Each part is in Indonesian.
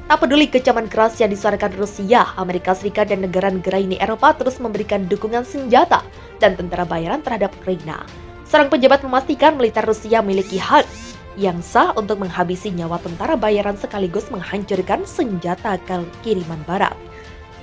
Tak peduli kecaman keras yang disuarakan Rusia, Amerika Serikat dan negara-negara Uni Eropa terus memberikan dukungan senjata dan tentara bayaran terhadap Ukraina. Seorang pejabat memastikan militer Rusia memiliki hak yang sah untuk menghabisi nyawa tentara bayaran sekaligus menghancurkan senjata kiriman barat.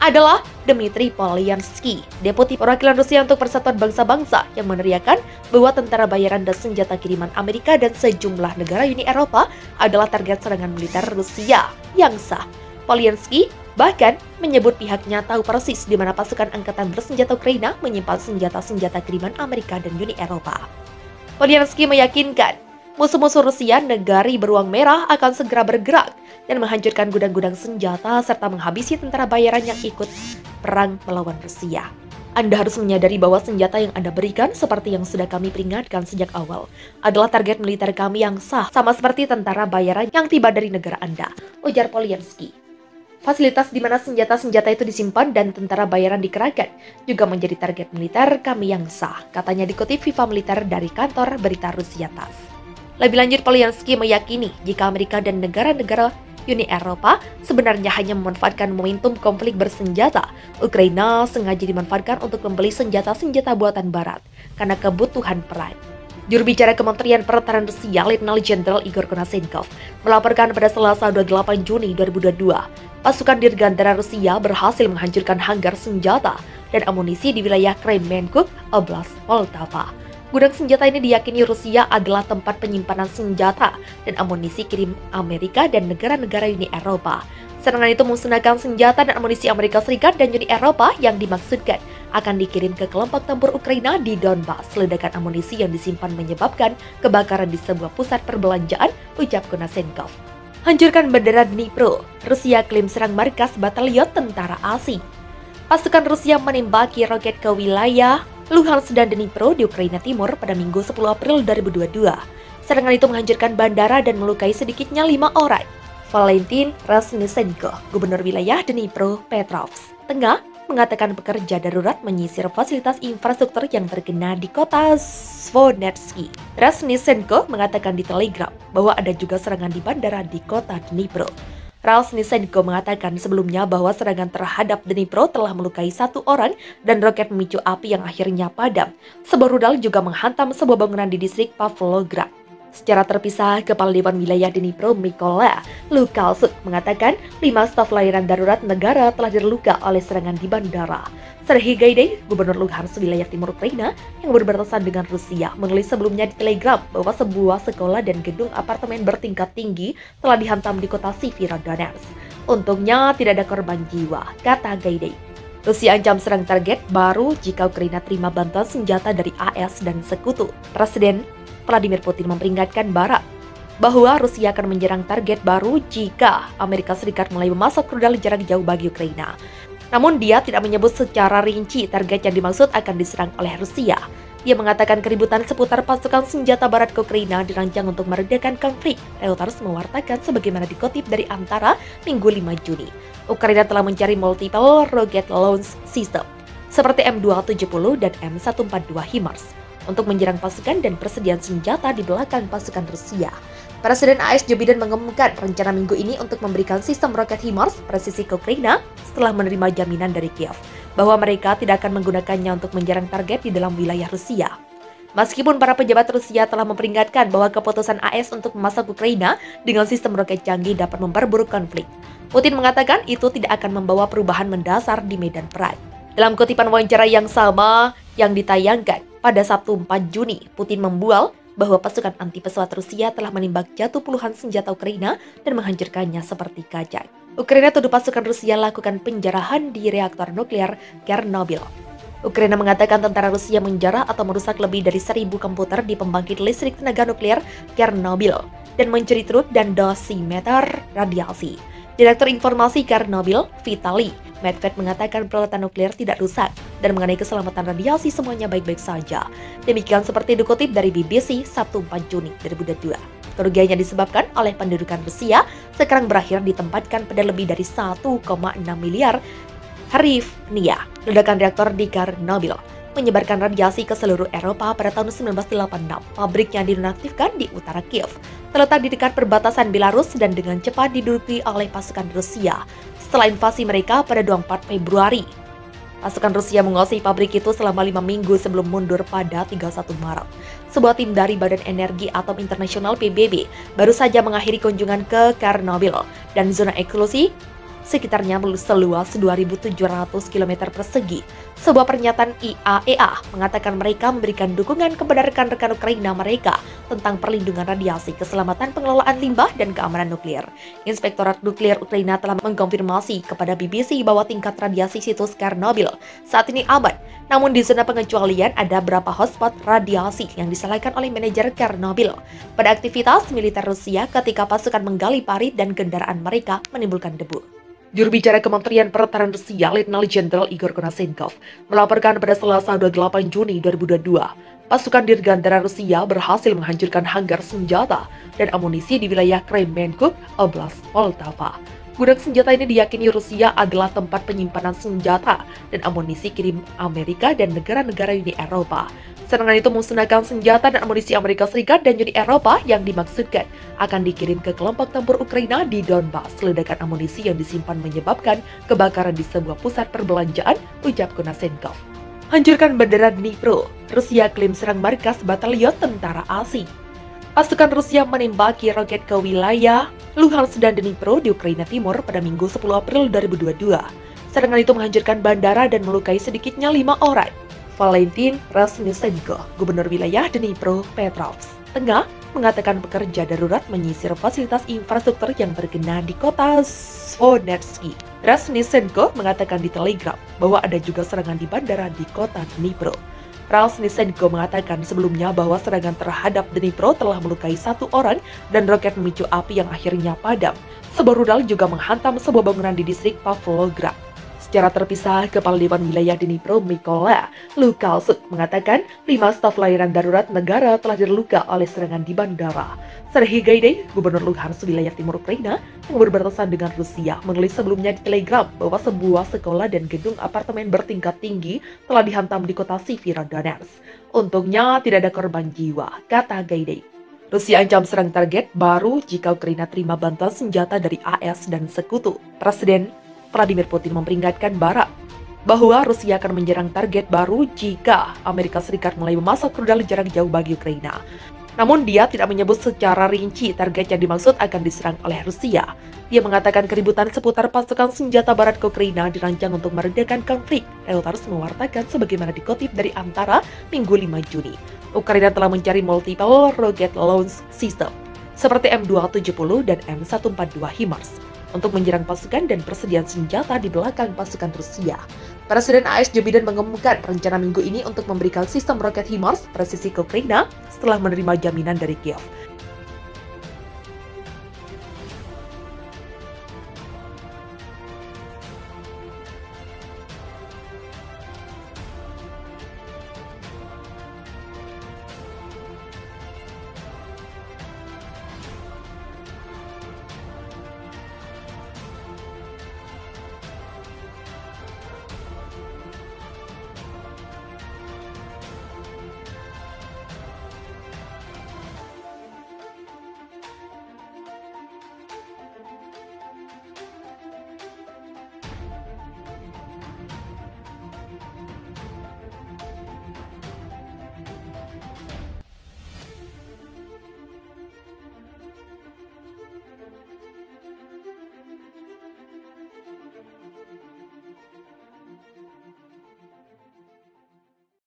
Adalah Dmitry Polyansky, Deputi Perwakilan Rusia untuk Persatuan Bangsa-Bangsa, yang meneriakan bahwa tentara bayaran dan senjata kiriman Amerika dan sejumlah negara Uni Eropa adalah target serangan militer Rusia yang sah. Polyansky bahkan menyebut pihaknya tahu persis di mana pasukan angkatan bersenjata Ukraina menyimpan senjata-senjata kiriman Amerika dan Uni Eropa. Polyansky meyakinkan musuh-musuh Rusia negari beruang merah akan segera bergerak dan menghancurkan gudang-gudang senjata serta menghabisi tentara bayaran yang ikut perang melawan Rusia. Anda harus menyadari bahwa senjata yang Anda berikan, seperti yang sudah kami peringatkan sejak awal, adalah target militer kami yang sah, sama seperti tentara bayaran yang tiba dari negara Anda, ujar Polyansky. Fasilitas di mana senjata-senjata itu disimpan dan tentara bayaran dikerahkan juga menjadi target militer kami yang sah, katanya dikutip Viva Militer dari kantor berita Rusia TASS. Lebih lanjut, Polyansky meyakini jika Amerika dan negara-negara Uni Eropa sebenarnya hanya memanfaatkan momentum konflik bersenjata, Ukraina sengaja dimanfaatkan untuk membeli senjata-senjata buatan Barat karena kebutuhan perang. Juru bicara Kementerian Pertahanan Rusia, Letnan Jenderal Igor Konashenkov, melaporkan pada Selasa 28 Juni 2022, pasukan Dirgantara Rusia berhasil menghancurkan hanggar senjata dan amunisi di wilayah Kremenkuk, Oblast Poltava. Gudang senjata ini diyakini Rusia adalah tempat penyimpanan senjata dan amunisi kirim Amerika dan negara-negara Uni Eropa. Serangan itu memusnahkan senjata dan amunisi Amerika Serikat dan Uni Eropa yang dimaksudkan akan dikirim ke kelompok tempur Ukraina di Donbas. Ledakan amunisi yang disimpan menyebabkan kebakaran di sebuah pusat perbelanjaan, ucap Konashenkov. Hancurkan bendera Dnipro, Rusia klaim serang markas batalion tentara asing. Pasukan Rusia menembaki roket ke wilayah Luhansk dan Dnipro di Ukraina Timur pada Minggu 10 April 2022. Serangan itu menghancurkan bandara dan melukai sedikitnya 5 orang. Valentin Rasnisenko, gubernur wilayah Dnipro Petrovsk Tengah, mengatakan pekerja darurat menyisir fasilitas infrastruktur yang terkena di kota Svonetsky. Rasnisenko mengatakan di Telegram bahwa ada juga serangan di bandara di kota Dnipro. Rasnisenko mengatakan sebelumnya bahwa serangan terhadap Dnipro telah melukai 1 orang dan roket memicu api yang akhirnya padam. Sebuah rudal juga menghantam sebuah bangunan di distrik Pavlograd. Secara terpisah, Kepala Dewan Wilayah Dnipro Mykola Lukalsuk mengatakan 5 staf layanan darurat negara telah terluka oleh serangan di bandara. Serhiy Gaidai, gubernur Luhansk wilayah timur Ukraina yang berbatasan dengan Rusia, menulis sebelumnya di Telegram bahwa sebuah sekolah dan gedung apartemen bertingkat tinggi telah dihantam di kota Severodonetsk. Untungnya tidak ada korban jiwa, kata Gaidai. Rusia ancam serang target baru jika Ukraina terima bantuan senjata dari AS dan sekutu. Presiden Vladimir Putin memperingatkan Barat bahwa Rusia akan menyerang target baru jika Amerika Serikat mulai memasok rudal jarak jauh bagi Ukraina. Namun dia tidak menyebut secara rinci target yang dimaksud akan diserang oleh Rusia. Dia mengatakan keributan seputar pasukan senjata Barat ke Ukraina dirancang untuk meredakan konflik. Reuters mewartakan sebagaimana dikutip dari Antara Minggu 5 Juni. Ukraina telah mencari multiple rocket launch system seperti M270 dan M142 HIMARS untuk menyerang pasukan dan persediaan senjata di belakang pasukan Rusia. Presiden AS Joe Biden mengumumkan rencana minggu ini untuk memberikan sistem roket HIMARS presisi ke Ukraina setelah menerima jaminan dari Kiev bahwa mereka tidak akan menggunakannya untuk menyerang target di dalam wilayah Rusia. Meskipun para pejabat Rusia telah memperingatkan bahwa keputusan AS untuk memasok Ukraina dengan sistem roket canggih dapat memperburuk konflik, Putin mengatakan itu tidak akan membawa perubahan mendasar di medan perang. Dalam kutipan wawancara yang sama yang ditayangkan pada Sabtu 4 Juni, Putin membual bahwa pasukan anti pesawat Rusia telah menembak jatuh puluhan senjata Ukraina dan menghancurkannya seperti kacang. Ukraina tuduh pasukan Rusia lakukan penjarahan di reaktor nuklir Chernobyl. Ukraina mengatakan tentara Rusia menjarah atau merusak lebih dari 1.000 komputer di pembangkit listrik tenaga nuklir Chernobyl dan mencuri truk dan dosimeter radiasi. Direktur Informasi Chernobyl, Vitaly Medved mengatakan peralatan nuklir tidak rusak dan mengenai keselamatan radiasi semuanya baik-baik saja. Demikian seperti dikutip dari BBC Sabtu 4 Juni 2022. Kerugian yang disebabkan oleh pendudukan Rusia sekarang berakhir ditempatkan pada lebih dari 1,6 miliar hryvnia. Ledakan reaktor di Chernobyl menyebarkan radiasi ke seluruh Eropa pada tahun 1986. Pabriknya dinonaktifkan di utara Kiev. terletak di dekat perbatasan Belarus dan dengan cepat diduduki oleh pasukan Rusia setelah invasi mereka pada 24 Februari. Pasukan Rusia menguasai pabrik itu selama 5 minggu sebelum mundur pada 31 Maret. Sebuah tim dari Badan Energi Atom Internasional PBB baru saja mengakhiri kunjungan ke Chernobyl dan zona eksklusi sekitarnya seluas 2.700 km persegi. Sebuah pernyataan IAEA mengatakan mereka memberikan dukungan kepada rekan-rekan Ukraina mereka tentang perlindungan radiasi, keselamatan pengelolaan limbah, dan keamanan nuklir. Inspektorat Nuklir Ukraina telah mengkonfirmasi kepada BBC bahwa tingkat radiasi situs Chernobyl saat ini aman. Namun di zona pengecualian ada beberapa hotspot radiasi yang disalahkan oleh manajer Chernobyl pada aktivitas militer Rusia ketika pasukan menggali parit dan kendaraan mereka menimbulkan debu. Juru bicara Kementerian Pertahanan Rusia, Letnan Jenderal Igor Konashenkov, melaporkan pada Selasa 28 Juni 2022, pasukan Dirgantara Rusia berhasil menghancurkan hanggar senjata dan amunisi di wilayah Kremenchuk, Oblast Poltava. Gudang senjata ini diyakini Rusia adalah tempat penyimpanan senjata dan amunisi kirim Amerika dan negara-negara Uni Eropa. Serangan itu memusnahkan senjata dan amunisi Amerika Serikat dan Uni Eropa yang dimaksudkan akan dikirim ke kelompok tempur Ukraina di Donbas. Ledakan amunisi yang disimpan menyebabkan kebakaran di sebuah pusat perbelanjaan, ucap Konashenkov. Hancurkan bandara Dnipro, Rusia klaim serang markas batalion tentara asing. Pasukan Rusia menembaki roket ke wilayah Luhansk dan Dnipro di Ukraina Timur pada Minggu 10 April 2022. Serangan itu menghancurkan bandara dan melukai sedikitnya 5 orang. Valentin Razhnesenko, gubernur wilayah Dnipro Petrovsk Tengah, mengatakan pekerja darurat menyisir fasilitas infrastruktur yang terkena di kota Svonersky. Razhnesenko mengatakan di Telegram bahwa ada juga serangan di bandara di kota Dnipro. Razhnesenko mengatakan sebelumnya bahwa serangan terhadap Dnipro telah melukai 1 orang dan roket memicu api yang akhirnya padam. Sebuah rudal juga menghantam sebuah bangunan di distrik Pavlograd. Secara terpisah, Kepala Dewan Wilayah Dnipro Mykola Lukalsuk mengatakan 5 staf layanan darurat negara telah terluka oleh serangan di bandara. Serhiy Gaidai, Gubernur Luhansk wilayah timur Ukraina yang berbatasan dengan Rusia, menulis sebelumnya di Telegram bahwa sebuah sekolah dan gedung apartemen bertingkat tinggi telah dihantam di kota Severodonetsk. Untungnya tidak ada korban jiwa, kata Gaidai. Rusia ancam serang target baru jika Ukraina terima bantuan senjata dari AS dan sekutu. Presiden Vladimir Putin memperingatkan Barat bahwa Rusia akan menyerang target baru jika Amerika Serikat mulai memasok rudal jarak jauh bagi Ukraina. Namun dia tidak menyebut secara rinci target yang dimaksud akan diserang oleh Rusia. Dia mengatakan keributan seputar pasukan senjata Barat ke Ukraina dirancang untuk meredakan konflik. Reuters mewartakan sebagaimana dikutip dari Antara Minggu 5 Juni. Ukraina telah mencari multiple rocket launch system seperti M270 dan M142 HIMARS untuk menyerang pasukan dan persediaan senjata di belakang pasukan Rusia. Presiden AS Joe Biden mengumumkan rencana minggu ini untuk memberikan sistem roket HIMARS presisi ke Ukraina setelah menerima jaminan dari Kiev.